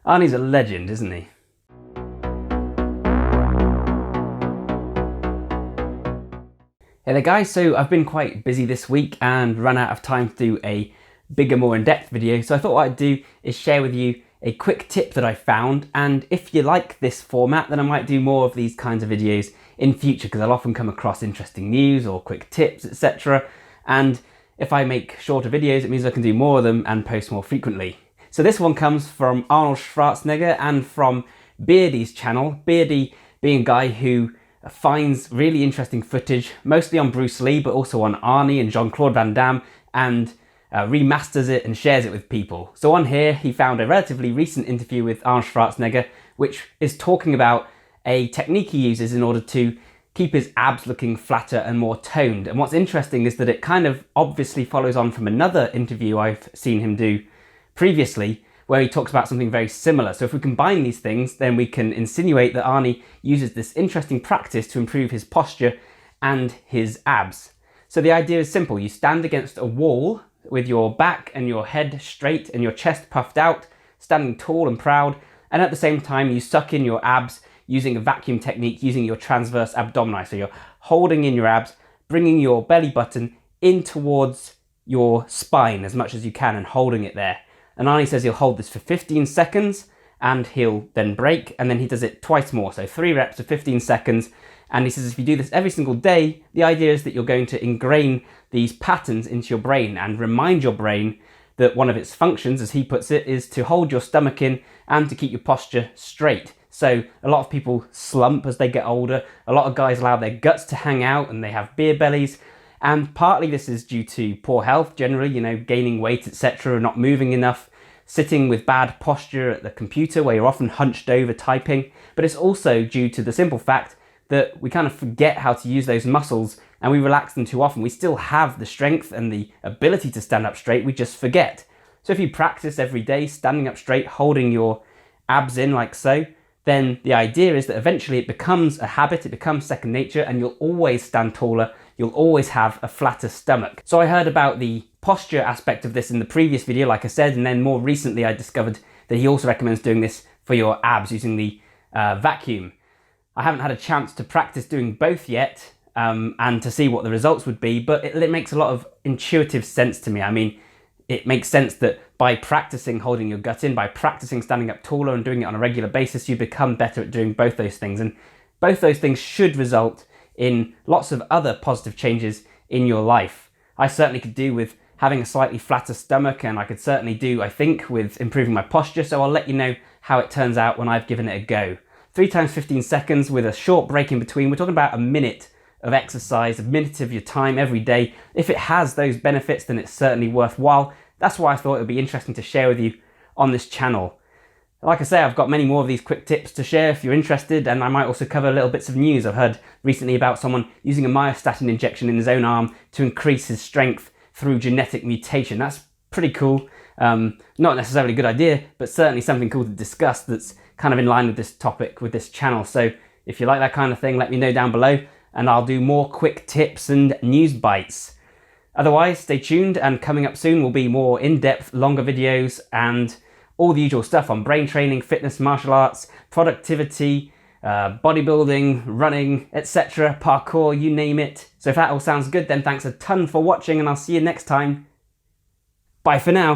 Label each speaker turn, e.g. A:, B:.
A: Arnie's a legend, isn't he? Hey there guys, so I've been quite busy this week and run out of time to do a bigger, more in-depth video, so I thought what I'd do is share with you a quick tip that I found, and if you like this format then I might do more of these kinds of videos in future because I'll often come across interesting news or quick tips, etc. And if I make shorter videos, it means I can do more of them and post more frequently. So this one comes from Arnold Schwarzenegger and from Beardy's channel. Beardy being a guy who finds really interesting footage, mostly on Bruce Lee, but also on Arnie and Jean-Claude Van Damme, and remasters it and shares it with people. So on here, he found a relatively recent interview with Arnold Schwarzenegger, which is talking about a technique he uses in order to keep his abs looking flatter and more toned. And what's interesting is that it kind of obviously follows on from another interview I've seen him do previously, where he talks about something very similar. So if we combine these things, then we can insinuate that Arnie uses this interesting practice to improve his posture and his abs. So the idea is simple. You stand against a wall with your back and your head straight and your chest puffed out, standing tall and proud, and at the same time you suck in your abs using a vacuum technique, using your transverse abdominis. So you're holding in your abs, bringing your belly button in towards your spine as much as you can and holding it there. And Arnie says he'll hold this for 15 seconds and he'll then break, and then he does it twice more, so 3 reps of 15 seconds. And he says if you do this every single day, the idea is that you're going to ingrain these patterns into your brain and remind your brain that one of its functions, as he puts it, is to hold your stomach in and to keep your posture straight. So a lot of people slump as they get older. A lot of guys allow their guts to hang out and they have beer bellies. And partly this is due to poor health generally, gaining weight, etc., not moving enough, sitting with bad posture at the computer where you're often hunched over typing. But it's also due to the simple fact that we kind of forget how to use those muscles and we relax them too often. We still have the strength and the ability to stand up straight, we just forget. So if you practice every day standing up straight, holding your abs in like so, then the idea is that eventually it becomes a habit, it becomes second nature, and you'll always stand taller, you'll always have a flatter stomach. So I heard about the posture aspect of this in the previous video, like I said, and then more recently I discovered that he also recommends doing this for your abs using the vacuum. I haven't had a chance to practice doing both yet and to see what the results would be, but it makes a lot of intuitive sense to me. I mean, it makes sense that by practicing holding your gut in, by practicing standing up taller and doing it on a regular basis, you become better at doing both those things. And both those things should result in lots of other positive changes in your life. I certainly could do with having a slightly flatter stomach, and I could certainly do, I think, with improving my posture. So I'll let you know how it turns out when I've given it a go. 3 times 15 seconds with a short break in between. We're talking about a minute of exercise, a minute of your time every day. If it has those benefits, then it's certainly worthwhile. That's why I thought it would be interesting to share with you on this channel. Like I say, I've got many more of these quick tips to share if you're interested, and I might also cover little bits of news. I've heard recently about someone using a myostatin injection in his own arm to increase his strength through genetic mutation. That's pretty cool. Not necessarily a good idea, but certainly something cool to discuss that's kind of in line with this topic, with this channel. So if you like that kind of thing, let me know down below and I'll do more quick tips and news bites. Otherwise, stay tuned, and coming up soon will be more in-depth, longer videos and all the usual stuff on brain training, fitness, martial arts, productivity, bodybuilding, running, etc., parkour, you name it. So if that all sounds good, then thanks a ton for watching and I'll see you next time. Bye for now.